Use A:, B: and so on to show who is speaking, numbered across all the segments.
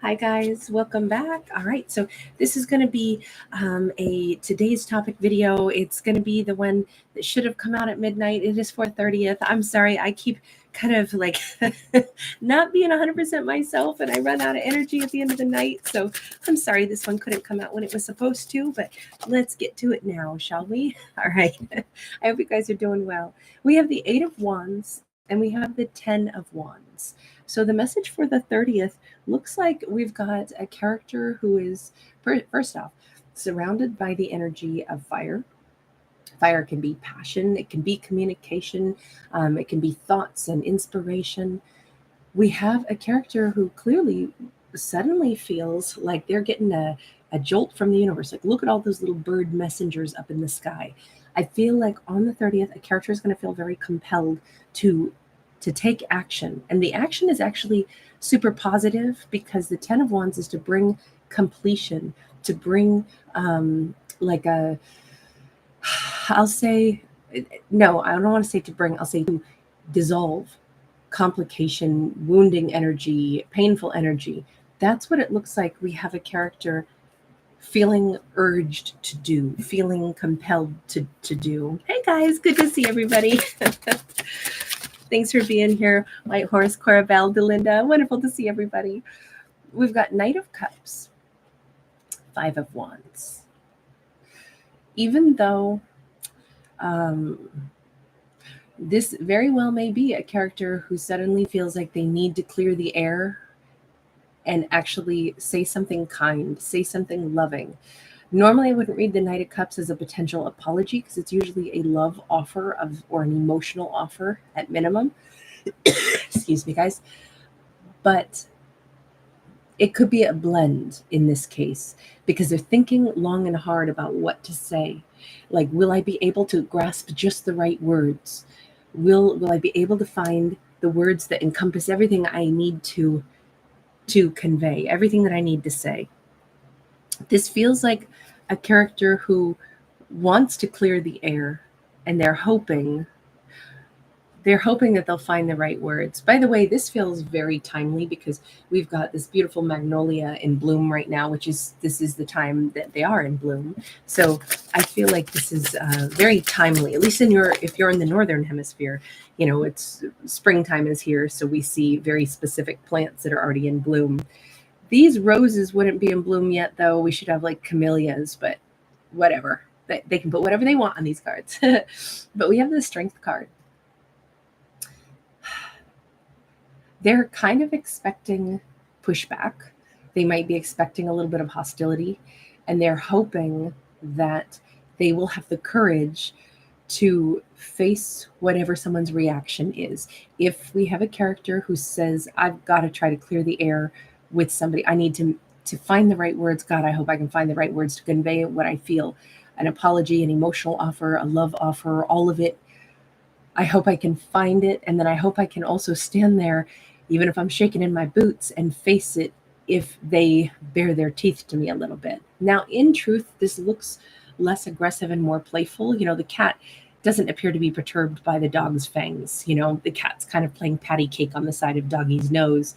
A: Hi guys, welcome back. All right, so this is going to be a today's topic video. It's going to be the one that should have come out at midnight. It is 4:30th. I'm sorry, I keep kind of like not being 100% myself, and I run out of energy at the end of the night. So I'm sorry this one couldn't come out when it was supposed to, but let's get to it now, shall we? All right. I hope you guys are doing well. We have the Eight of Wands and we have the Ten of Wands. So the message for the 30th looks like we've got a character who is, first off, surrounded by the energy of fire. Fire can be passion, it can be communication, it can be thoughts and inspiration. We have a character who clearly suddenly feels like they're getting a jolt from the universe. Like, look at all those little bird messengers up in the sky. I feel like on the 30th, a character is going to feel very compelled to to take action. And the action is actually super positive because the Ten of Wands is to bring completion, to bring like a, I'll say, no, I don't want to say to bring, I'll say to dissolve complication, wounding energy, painful energy. That's what it looks like. We have a character feeling urged to do, feeling compelled to do. Hey guys, good to see everybody. Thanks for being here, White Horse, Corabelle, Delinda. Wonderful to see everybody. We've got Knight of Cups, Five of Wands. Even though this very well may be a character who suddenly feels like they need to clear the air and actually say something kind, say something loving. Normally, I wouldn't read the Knight of Cups as a potential apology because it's usually a love offer or an emotional offer at minimum. Excuse me, guys. But it could be a blend in this case because they're thinking long and hard about what to say. Like, will I be able to grasp just the right words? Will I be able to find the words that encompass everything I need to convey, everything that I need to say? This feels like a character who wants to clear the air, and they're hoping that they'll find the right words. By the way, this feels very timely because we've got this beautiful magnolia in bloom right now, this is the time that they are in bloom. So I feel like this is very timely, at least if you're in the northern hemisphere. You know, it's springtime is here, so we see very specific plants that are already in bloom. These roses wouldn't be in bloom yet, though. We should have like camellias, but whatever. They can put whatever they want on these cards. But we have the Strength card. They're kind of expecting pushback. They might be expecting a little bit of hostility, and they're hoping that they will have the courage to face whatever someone's reaction is. If we have a character who says, I've got to try to clear the air with somebody, I need to find the right words. God, I hope I can find the right words to convey what I feel. An apology, an emotional offer, a love offer, all of it. I hope I can find it. And then I hope I can also stand there, even if I'm shaking in my boots, and face it if they bare their teeth to me a little bit. Now, in truth, this looks less aggressive and more playful. You know, the cat doesn't appear to be perturbed by the dog's fangs. You know, the cat's kind of playing patty cake on the side of doggy's nose.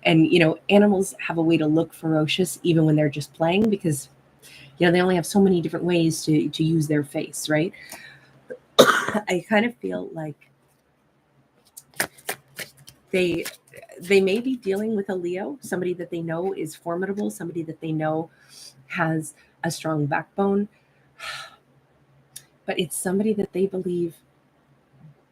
A: And, you know, animals have a way to look ferocious even when they're just playing because, you know, they only have so many different ways to use their face, right? I kind of feel like they may be dealing with a Leo, somebody that they know is formidable, somebody that they know has a strong backbone, but it's somebody that they believe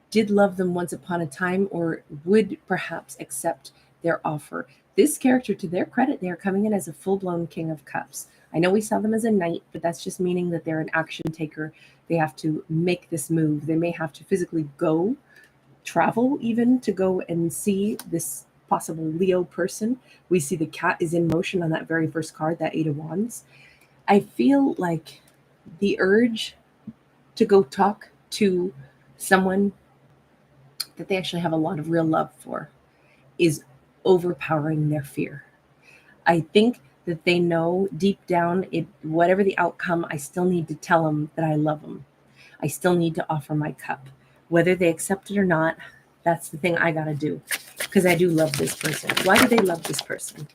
A: did love them once upon a time or would perhaps accept their offer. This character, to their credit, they are coming in as a full-blown King of Cups. I know we saw them as a knight, but that's just meaning that they're an action taker. They have to make this move. They may have to physically go, travel even, to go and see this possible Leo person. We see the cat is in motion on that very first card, that Eight of Wands. I feel like the urge to go talk to someone that they actually have a lot of real love for is overpowering their fear. I think that they know deep down, whatever the outcome, I still need to tell them that I love them. I still need to offer my cup. Whether they accept it or not, that's the thing I got to do because I do love this person. Why do they love this person?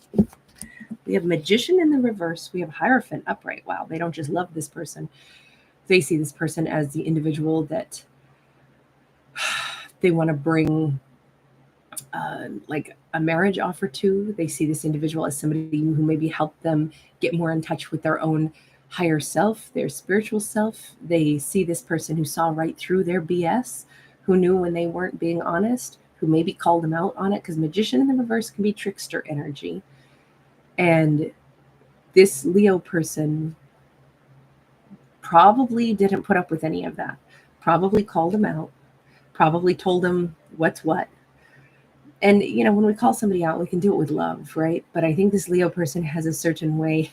A: We have Magician in the reverse. We have Hierophant upright. Wow, they don't just love this person. They see this person as the individual that they want to bring like a marriage offer to. They see this individual as somebody who maybe helped them get more in touch with their own higher self, their spiritual self. They see this person who saw right through their BS, who knew when they weren't being honest, who maybe called them out on it, because Magician in the reverse can be trickster energy. And this Leo person probably didn't put up with any of that, probably called them out, probably told them what's what. And, you know, when we call somebody out, we can do it with love, right? But I think this Leo person has a certain way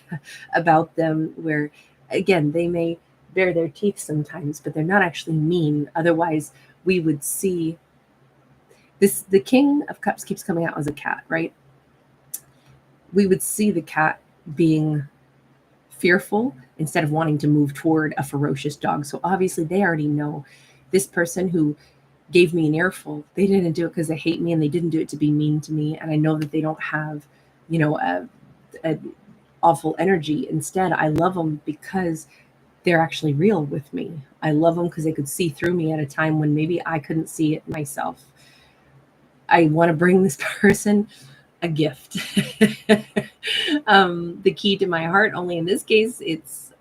A: about them where, again, they may bare their teeth sometimes, but they're not actually mean. Otherwise, we would see this. The King of Cups keeps coming out as a cat, right? We would see the cat being fearful instead of wanting to move toward a ferocious dog. So obviously, they already know this person who gave me an earful. They didn't do it because they hate me, and they didn't do it to be mean to me. And I know that they don't have, you know, a awful energy. Instead, I love them because they're actually real with me. I love them because they could see through me at a time when maybe I couldn't see it myself. I want to bring this person a gift. The key to my heart, only in this case,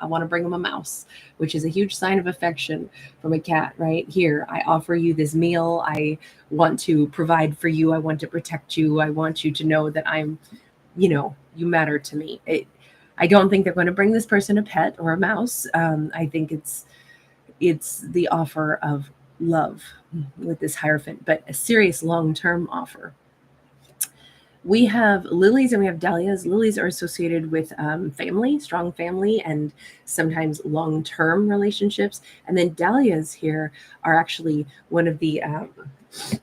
A: I want to bring them a mouse, which is a huge sign of affection from a cat, right? Here, I offer you this meal. I want to provide for you. I want to protect you. I want you to know that I'm, you know, you matter to me. I don't think they're going to bring this person a pet or a mouse. I think it's the offer of love with this Hierophant, but a serious long-term offer. We have lilies and we have dahlias. Lilies are associated with family, strong family, and sometimes long-term relationships. And then dahlias here are actually one of the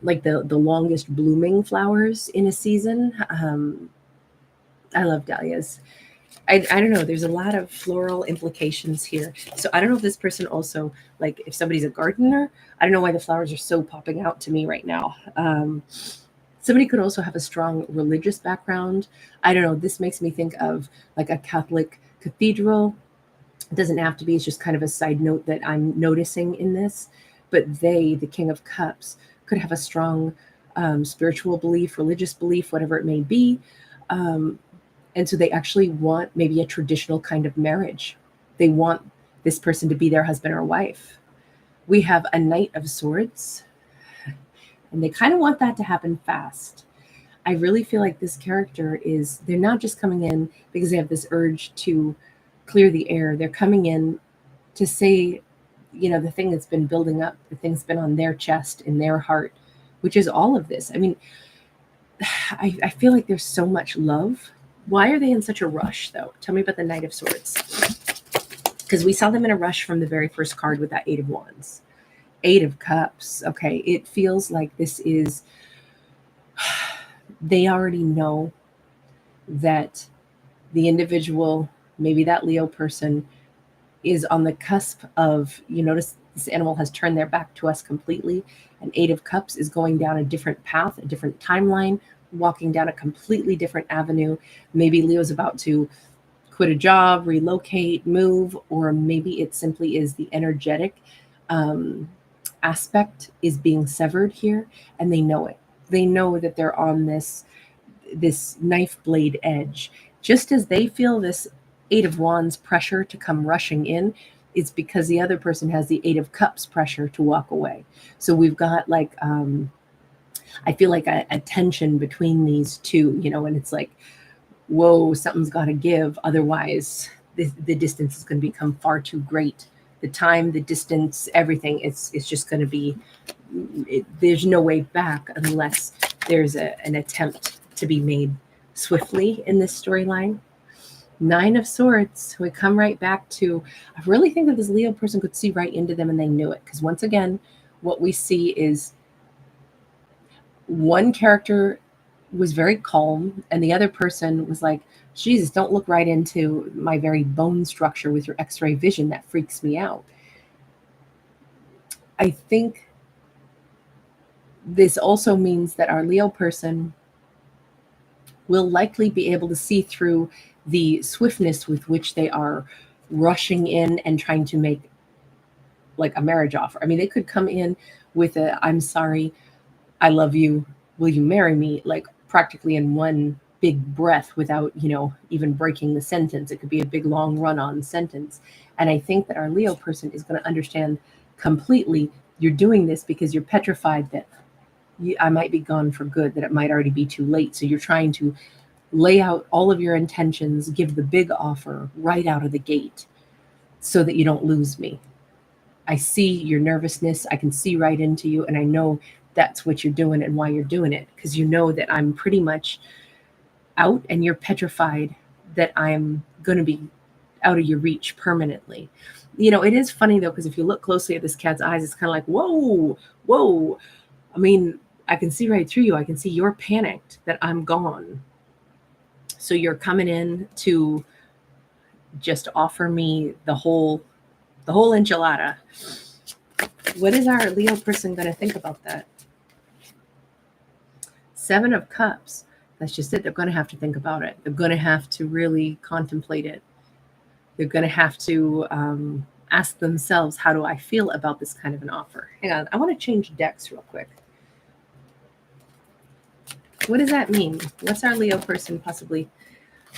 A: like the longest blooming flowers in a season. I love dahlias. I don't know. There's a lot of floral implications here. So I don't know if this person also, like, if somebody's a gardener, I don't know why the flowers are so popping out to me right now. Somebody could also have a strong religious background. I don't know. This makes me think of like a Catholic cathedral. It doesn't have to be. It's just kind of a side note that I'm noticing in this. But they, the King of Cups, could have a strong spiritual belief, religious belief, whatever it may be. And so they actually want maybe a traditional kind of marriage. They want this person to be their husband or wife. We have a Knight of Swords, and they kind of want that to happen fast. I really feel like this character they're not just coming in because they have this urge to clear the air. They're coming in to say, you know, the thing that's been building up, the thing that's been on their chest, in their heart, which is all of this. I mean, I feel like there's so much love. Why are they in such a rush, though? Tell me about the Knight of Swords. Because we saw them in a rush from the very first card with that Eight of Wands. Eight of Cups. Okay, it feels like this is, they already know that the individual, maybe that Leo person, is on the cusp of, you notice this animal has turned their back to us completely. And Eight of Cups is going down a different path, a different timeline, walking down a completely different avenue. Maybe Leo's about to quit a job, relocate, move, or maybe it simply is the energetic aspect is being severed here, and they know it. They know that they're on this knife blade edge. Just as they feel this Eight of Wands pressure to come rushing in, it's because the other person has the Eight of Cups pressure to walk away. So we've got like I feel like a tension between these two, you know, and it's like, whoa, something's got to give. Otherwise, the distance is going to become far too great. The time, the distance, everything, it's just going to be, there's no way back unless there's an attempt to be made swiftly in this storyline. Nine of Swords, we come right back to, I really think that this Leo person could see right into them and they knew it. Because once again, what we see is one character was very calm and the other person was like, Jesus, don't look right into my very bone structure with your x-ray vision. That freaks me out. I think this also means that our Leo person will likely be able to see through the swiftness with which they are rushing in and trying to make like a marriage offer. I mean, they could come in with a "I'm sorry, I love you, will you marry me?" like practically in one big breath without, even breaking the sentence. It could be a big long run-on sentence. And I think that our Leo person is going to understand completely you're doing this because you're petrified that I might be gone for good, that it might already be too late. So you're trying to lay out all of your intentions, give the big offer right out of the gate so that you don't lose me. I see your nervousness. I can see right into you. And I know that's what you're doing and why you're doing it. Because you know that I'm pretty much out and you're petrified that I'm going to be out of your reach permanently. It is funny though, because if you look closely at this cat's eyes, it's kind of like, whoa, whoa. I mean, I can see right through you. I can see you're panicked that I'm gone. So you're coming in to just offer me the whole enchilada. What is our Leo person going to think about that? 7 of Cups. That's just it. They're going to have to think about it. They're going to have to really contemplate it. They're going to have to ask themselves, how do I feel about this kind of an offer? Hang on. I want to change decks real quick. What does that mean? What's our Leo person possibly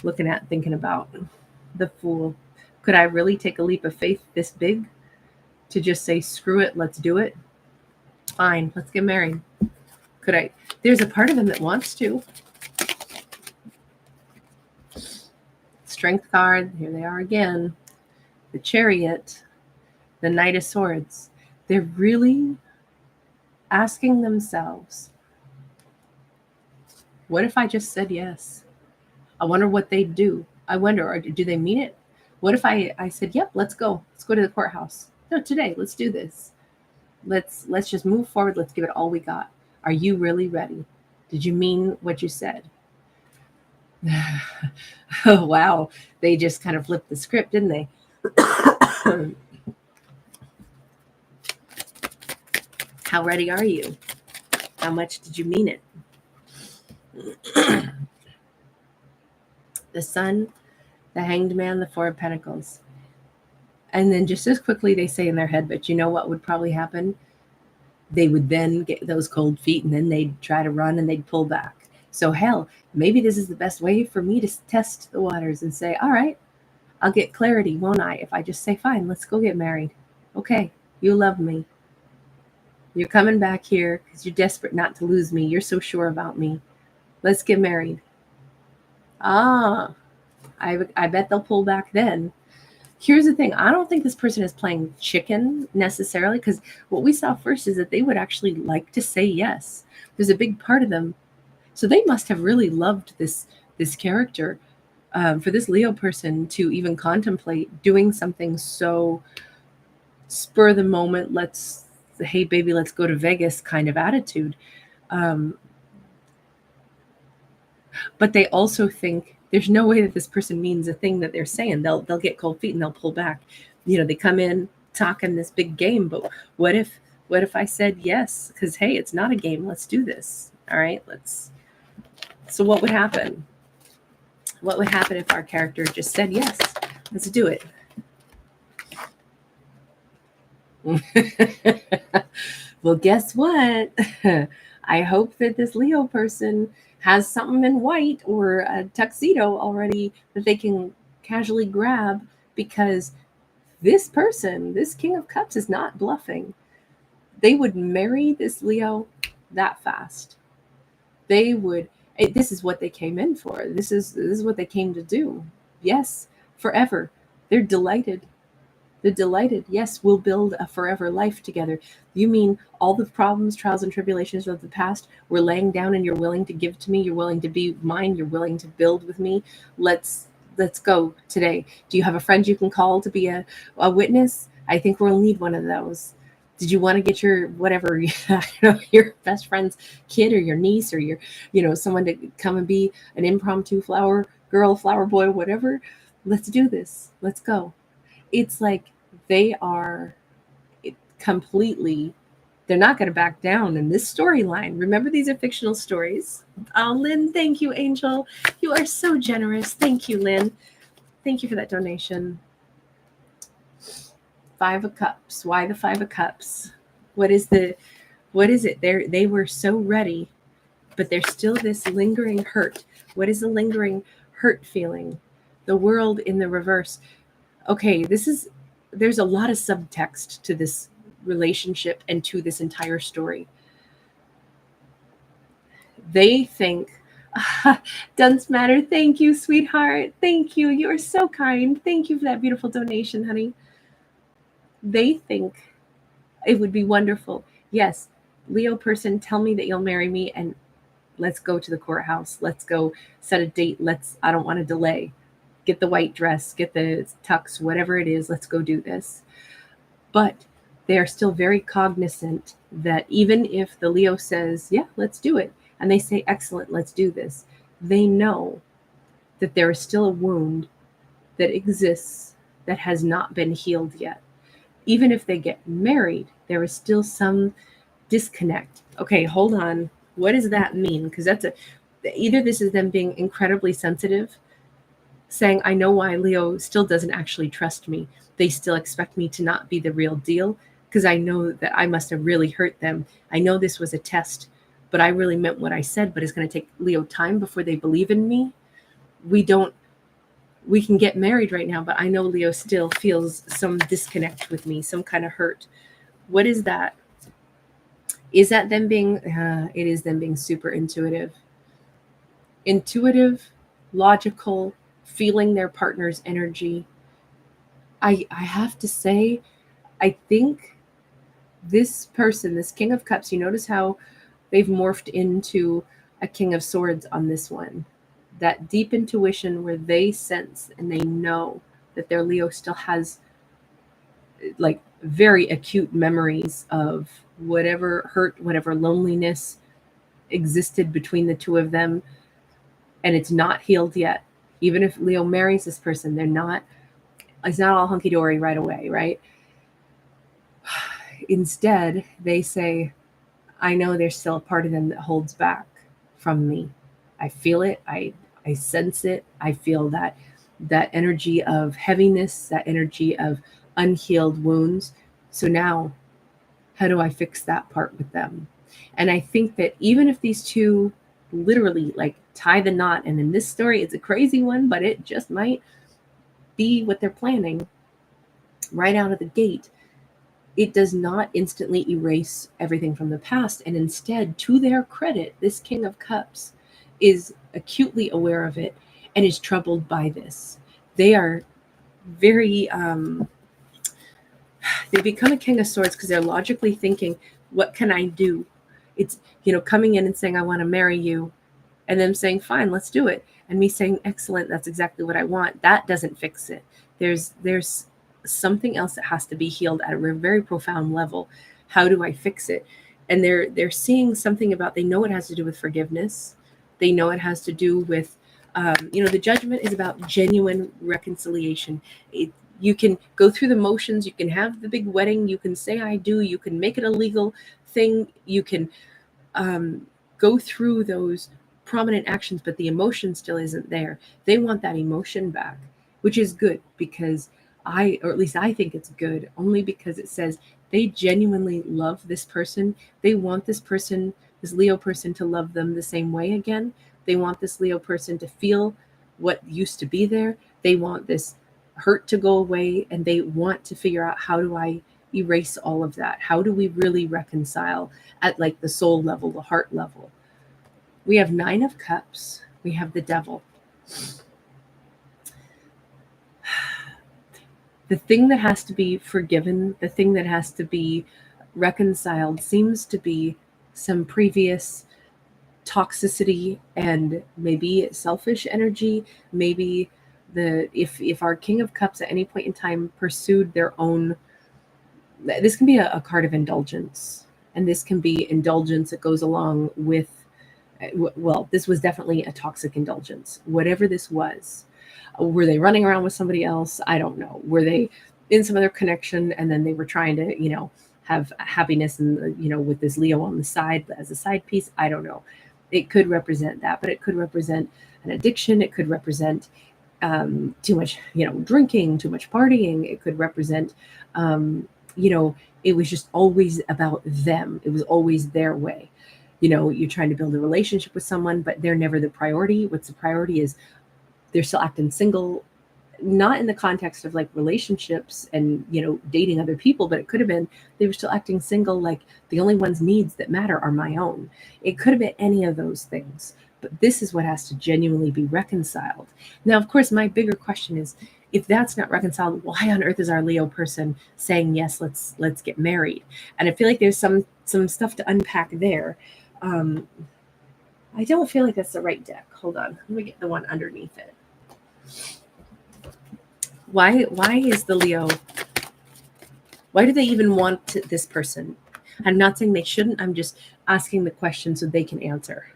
A: looking at, thinking about? The Fool. Could I really take a leap of faith this big to just say, screw it, let's do it? Fine, let's get married. Could I? There's a part of them that wants to. Strength card, here they are again. The Chariot, the Knight of Swords. They're really asking themselves, what if I just said yes? I wonder what they'd do. I wonder, or do they mean it? What if I said, yep, let's go. Let's go to the courthouse. No, today, let's do this. Let's just move forward. Let's give it all we got. Are you really ready? Did you mean what you said? Oh, wow. They just kind of flipped the script, didn't they? How ready are you? How much did you mean it? The Sun, the Hanged Man, the Four of Pentacles. And then just as quickly they say in their head, but you know what would probably happen? They would then get those cold feet and then they'd try to run and they'd pull back. So hell, maybe this is the best way for me to test the waters and say, all right, I'll get clarity, won't I? If I just say, fine, let's go get married. Okay, you love me. You're coming back here because you're desperate not to lose me. You're so sure about me. Let's get married. I bet they'll pull back then. Here's the thing. I don't think this person is playing chicken necessarily, because what we saw first is that they would actually like to say yes. There's a big part of them. So they must have really loved this character. For this Leo person to even contemplate doing something so spur of the moment, hey baby, let's go to Vegas kind of attitude. But they also think there's no way that this person means a thing that they're saying. They'll get cold feet and they'll pull back. They come in talking this big game, but what if I said yes? Because hey, it's not a game. Let's do this. All right, so what would happen? What would happen if our character just said yes? Let's do it. Well, guess what? I hope that this Leo person has something in white or a tuxedo already that they can casually grab, because this person, this King of Cups, is not bluffing. They would marry this Leo that fast. They would. This is what they came in for. This is what they came to do. Yes, forever. They're delighted. They're delighted. Yes, we'll build a forever life together. You mean all the problems, trials, and tribulations of the past we're laying down and you're willing to give to me? You're willing to be mine? You're willing to build with me? Let's go today. Do you have a friend you can call to be a witness? I think we'll need one of those. Did you want to get your whatever, your best friend's kid or your niece or your, someone to come and be an impromptu flower girl, flower boy, whatever? Let's do this. Let's go. It's like they are completely They're not going to back down in this storyline. Remember, these are fictional stories. Oh, Lynn, thank you, Angel. You are so generous. Thank you, Lynn. Thank you for that donation. 5 of Cups. Why the 5 of Cups? What is it? They were so ready, but there's still this lingering hurt. What is the lingering hurt feeling? The world in the reverse. Okay, there's a lot of subtext to this relationship and to this entire story. They think, Dunce Matter, thank you, sweetheart. Thank you. You are so kind. Thank you for that beautiful donation, honey. They think it would be wonderful. Yes, Leo person, tell me that you'll marry me and let's go to the courthouse. Let's go set a date. I don't want to delay. Get the white dress, get the tux, whatever it is. Let's go do this. But they are still very cognizant that even if the Leo says, yeah, let's do it, and they say, excellent, let's do this, they know that there is still a wound that exists that has not been healed yet. Even if they get married, there is still some disconnect. Okay, hold on. What does that mean? Because either this is them being incredibly sensitive, saying, I know why Leo still doesn't actually trust me. They still expect me to not be the real deal because I know that I must have really hurt them. I know this was a test, but I really meant what I said, but it's going to take Leo time before they believe in me. We can get married right now, but I know Leo still feels some disconnect with me, some kind of hurt. What is that? Is that them being, it is them being super intuitive, logical, feeling their partner's energy. I have to say, I think this person, this King of Cups, you notice how they've morphed into a King of Swords on this one. That deep intuition where they sense and they know that their Leo still has like very acute memories of whatever hurt, whatever loneliness existed between the two of them, and it's not healed yet. Even if Leo marries this person, it's not all hunky-dory right away, right? Instead, they say, I know there's still a part of them that holds back from me. I feel it. I sense it. I feel that energy of heaviness, that energy of unhealed wounds. So now, how do I fix that part with them? And I think that even if these two literally like tie the knot, and in this story, it's a crazy one, but it just might be what they're planning right out of the gate, it does not instantly erase everything from the past. And instead, to their credit, this King of Cups is acutely aware of it and is troubled by this. They are very, they become a King of Swords because they're logically thinking, what can I do? It's, coming in and saying, I want to marry you, and them saying, fine, let's do it. And me saying, excellent, that's exactly what I want. That doesn't fix it. There's something else that has to be healed at a very profound level. How do I fix it? And they're seeing something about, they know it has to do with forgiveness. They know it has to do with, the Judgment is about genuine reconciliation. You can go through the motions. You can have the big wedding. You can say, I do. You can make it a legal thing. You can go through those prominent actions, but the emotion still isn't there. They want that emotion back, which is good because or at least I think it's good, only because it says they genuinely love this person. They want this person, this Leo person, to love them the same way again. They want this Leo person to feel what used to be there. They want this hurt to go away, and they want to figure out, how do I erase all of that? How do we really reconcile at like the soul level, the heart level? We have 9 of Cups. We have the Devil. The thing that has to be forgiven, the thing that has to be reconciled, seems to be some previous toxicity and maybe selfish energy. Maybe if our King of Cups at any point in time pursued their own, this can be a card of indulgence, and this can be indulgence that goes along with, well, this was definitely a toxic indulgence, whatever this was. Were they running around with somebody else? I don't know. Were they in some other connection and then they were trying to, have happiness and, with this Leo on the side as a side piece. I don't know. It could represent that, but it could represent an addiction. It could represent too much, drinking, too much partying. It could represent, it was just always about them. It was always their way. You're trying to build a relationship with someone, but they're never the priority. What's the priority is they're still acting single, not in the context of like relationships and, dating other people, but it could have been they were still acting single, like the only one's needs that matter are my own. It could have been any of those things, but this is what has to genuinely be reconciled. Now, of course, my bigger question is, if that's not reconciled, why on earth is our Leo person saying, yes, let's get married? And I feel like there's some stuff to unpack there. I don't feel like that's the right deck. Hold on. Let me get the one underneath it. Why is the Leo, why do they even want this person? I'm not saying they shouldn't. I'm just asking the question so they can answer.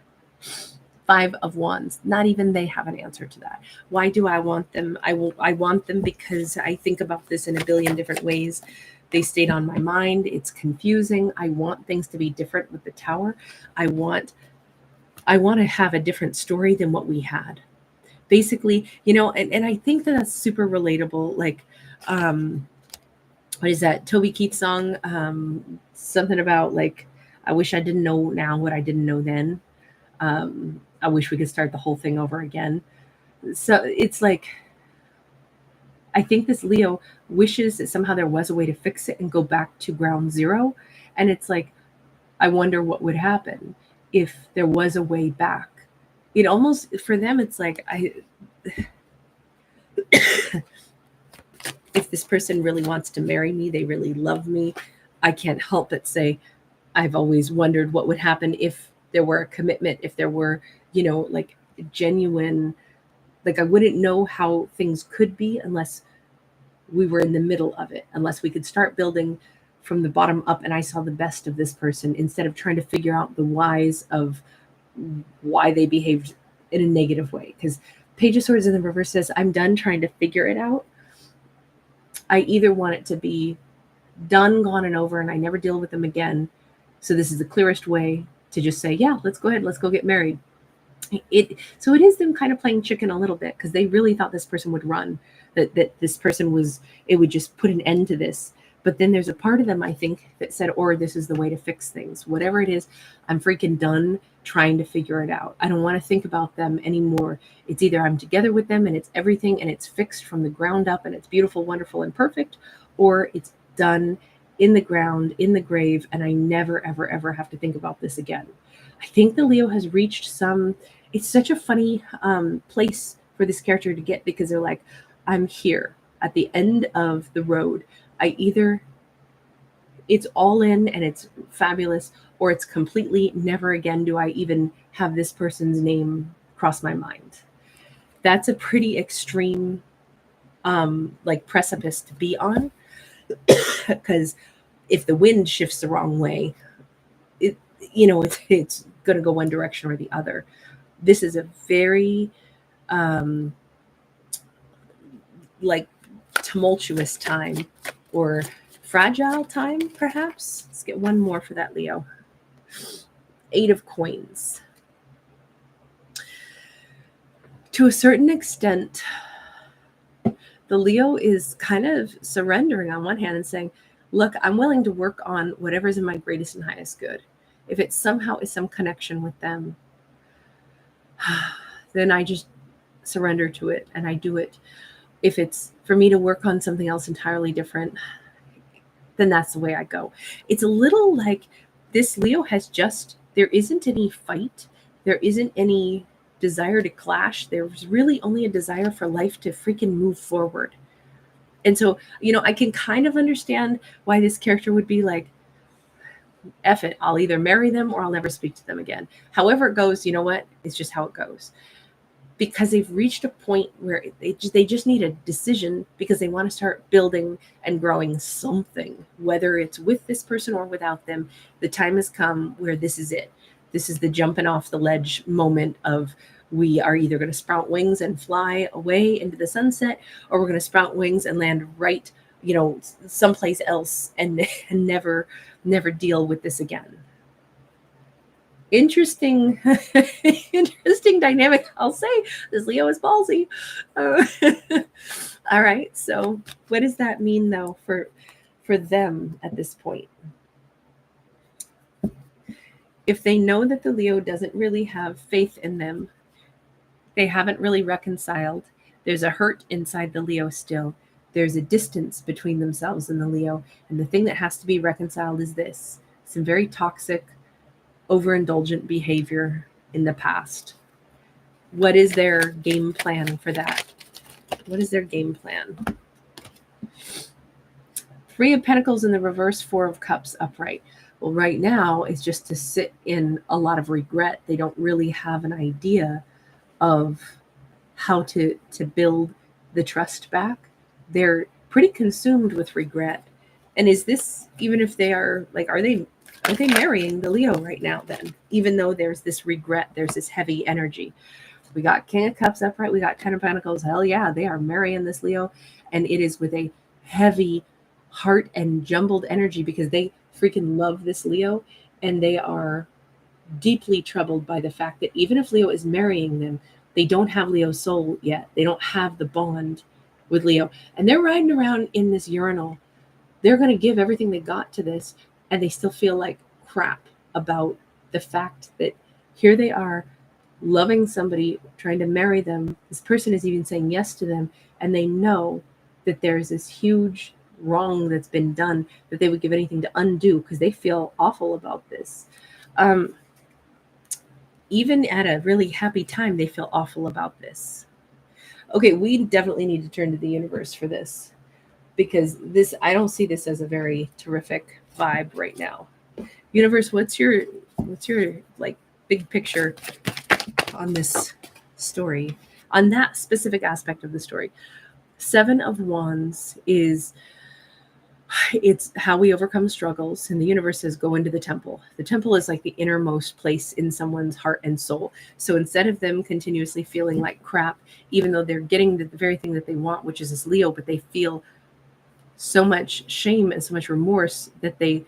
A: 5 of Wands. Not even they have an answer to that. Why do I want them? I want them because I think about this in a billion different ways. They stayed on my mind. It's confusing. I want things to be different with the Tower. I want to have a different story than what we had. Basically, and I think that's super relatable. Like, what is that Toby Keith song? Something about like, I wish I didn't know now what I didn't know then. I wish we could start the whole thing over again. So it's like, I think this Leo wishes that somehow there was a way to fix it and go back to ground zero. And it's like, I wonder what would happen if there was a way back. It almost, for them, it's like, if this person really wants to marry me, they really love me, I can't help but say, I've always wondered what would happen if there were a commitment, if there were, like genuine, like I wouldn't know how things could be unless we were in the middle of it, unless we could start building from the bottom up and I saw the best of this person instead of trying to figure out the whys of why they behaved in a negative way. Because Page of Swords in the reverse says, I'm done trying to figure it out. I either want it to be done, gone, and over, and I never deal with them again. So this is the clearest way to just say, yeah, let's go ahead, let's go get married. So it is them kind of playing chicken a little bit, because they really thought this person would run, that this person it would just put an end to this. But then there's a part of them, I think, that said, or this is the way to fix things. Whatever it is, I'm freaking done trying to figure it out. I don't want to think about them anymore. It's either I'm together with them and it's everything and it's fixed from the ground up and it's beautiful, wonderful, and perfect, or it's done in the ground, in the grave, and I never, ever, ever have to think about this again. I think the Leo has reached it's such a funny place for this character to get, because they're like, I'm here at the end of the road. It's all in and it's fabulous, or it's completely never again do I even have this person's name cross my mind. That's a pretty extreme precipice to be on, because if the wind shifts the wrong way, it's going to go one direction or the other. This is a very tumultuous time, or fragile time, perhaps. Let's get one more for that, Leo. 8 of Coins. To a certain extent, the Leo is kind of surrendering on one hand and saying, look, I'm willing to work on whatever's in my greatest and highest good. If it somehow is some connection with them, then I just surrender to it and I do it. If it's for me to work on something else entirely different, then that's the way I go. It's a little like this Leo there isn't any fight. There isn't any desire to clash. There's really only a desire for life to freaking move forward. And so, I can kind of understand why this character would be like, F it, I'll either marry them or I'll never speak to them again. However it goes, you know what? It's just how it goes. Because they've reached a point where they just need a decision, because they want to start building and growing something, whether it's with this person or without them. The time has come where this is it. This is the jumping off the ledge moment of, we are either going to sprout wings and fly away into the sunset, or we're going to sprout wings and land right someplace else and never deal with this again. Interesting interesting dynamic. I'll say this Leo is ballsy. All right, so what does that mean though for them at this point? If they know that the Leo doesn't really have faith in them, they haven't really reconciled, there's a hurt inside the Leo still, there's a distance between themselves and the Leo, and the thing that has to be reconciled is this: some very toxic, overindulgent behavior in the past. What is their game plan for that? What is their game plan? Three of Pentacles in the reverse, Four of Cups upright. Well, right now it's just to sit in a lot of regret. They don't really have an idea of how to build the trust back. They're pretty consumed with regret. And is this, even if they are like, are they marrying the Leo right now then? Even though there's this regret, there's this heavy energy. We got King of Cups upright, we got Ten of Pentacles. Hell yeah, they are marrying this Leo. And it is with a heavy heart and jumbled energy because they freaking love this Leo, and they are deeply troubled by the fact that even if Leo is marrying them, they don't have Leo's soul yet. They don't have the bond with Leo. And they're riding around in this urinal. They're going to give everything they got to this, and they still feel like crap about the fact that here they are loving somebody, trying to marry them. This person is even saying yes to them, and they know that there's this huge wrong that's been done that they would give anything to undo because they feel awful about this. Even at a really happy time, they feel awful about this. Okay, we definitely need to turn to the universe for this, because this, I don't see this as a very terrific vibe right now. Universe, what's your like big picture on this story, on that specific aspect of the story? Seven of Wands is, it's how we overcome struggles, and the universe says go into the temple. The temple is like the innermost place in someone's heart and soul. So instead of them continuously feeling like crap, even though they're getting the very thing that they want, which is this Leo, but they feel so much shame and so much remorse that they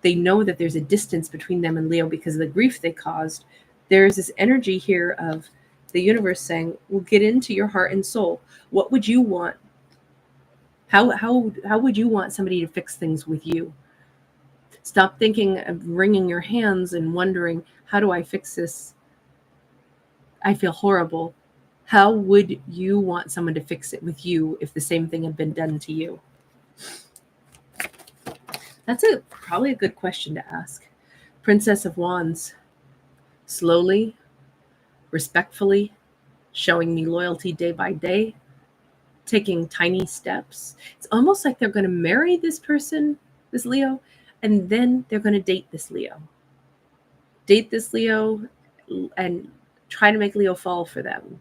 A: know that there's a distance between them and Leo because of the grief they caused. There's this energy here of the universe saying, well, get into your heart and soul. What would you want? How would you want somebody to fix things with you? Stop thinking of wringing your hands and wondering, how do I fix this? I feel horrible. How would you want someone to fix it with you if the same thing had been done to you? That's probably a good question to ask. Princess of Wands, slowly, respectfully, showing me loyalty day by day, taking tiny steps. It's almost like they're going to marry this person, this Leo, and then they're going to date this Leo. Date this Leo and try to make Leo fall for them.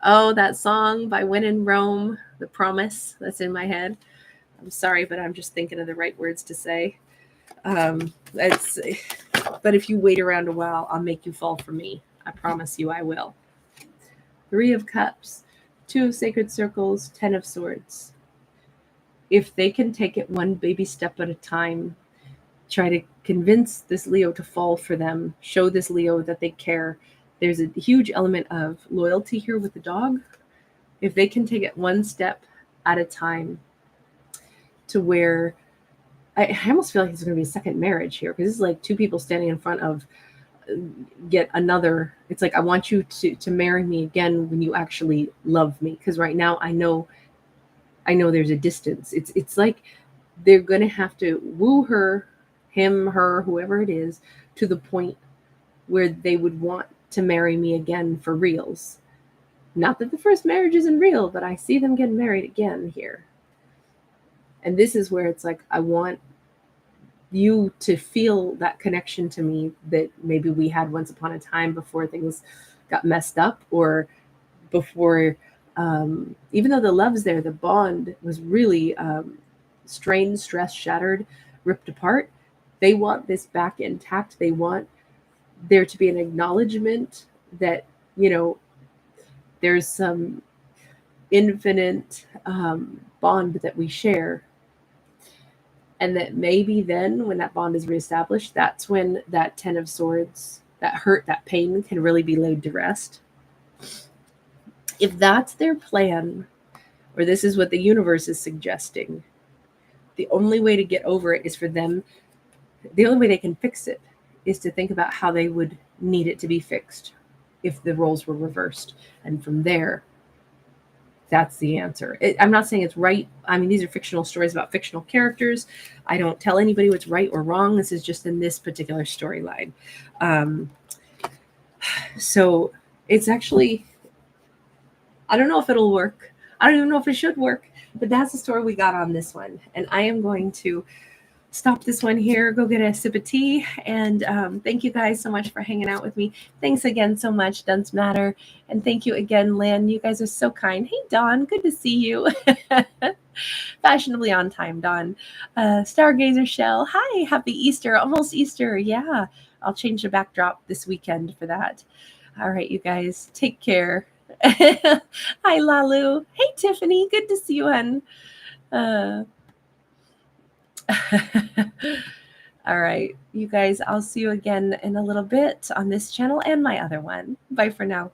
A: Oh, that song by When in Rome, The Promise, that's in my head. I'm sorry, but I'm just thinking of the right words to say. But if you wait around a while, I'll make you fall for me. I promise you I will. Three of Cups, Two of Sacred Circles, Ten of Swords. If they can take it one baby step at a time, try to convince this Leo to fall for them, show this Leo that they care. There's a huge element of loyalty here with the dog. If they can take it one step at a time to where, I almost feel like it's going to be a second marriage here, because this is like two people standing in front of yet another. It's like, I want you to marry me again when you actually love me, because right now I know there's a distance. It's like they're going to have to woo her, him, her, whoever it is, to the point where they would want to marry me again for reals. Not that the first marriage isn't real, but I see them getting married again here. And this is where it's like, I want you to feel that connection to me that maybe we had once upon a time before things got messed up, or before, even though the love's there, the bond was really strained, stressed, shattered, ripped apart. They want this back intact. They want there to be an acknowledgement that, there's some infinite bond that we share. And that maybe then when that bond is reestablished, that's when that 10 of swords, that hurt, that pain can really be laid to rest. If that's their plan, or this is what the universe is suggesting, the only way to get over it is for them, the only way they can fix it is to think about how they would need it to be fixed if the roles were reversed. And from there, that's the answer. I'm not saying it's right. I mean, these are fictional stories about fictional characters. I don't tell anybody what's right or wrong. This is just in this particular storyline. So it's actually, I don't know if it'll work. I don't even know if it should work, but that's the story we got on this one. And I am going to stop this one here, go get a sip of tea. And thank you guys so much for hanging out with me. Thanks again so much, Duns Matter. And thank you again, Lynn. You guys are so kind. Hey, Dawn, good to see you. Fashionably on time, Dawn. Stargazer Shell, hi, happy Easter. Almost Easter. Yeah, I'll change the backdrop this weekend for that. All right, you guys, take care. Hi, Lalu. Hey, Tiffany. Good to see you, hon. All right, you guys, I'll see you again in a little bit on this channel and my other one. Bye for now.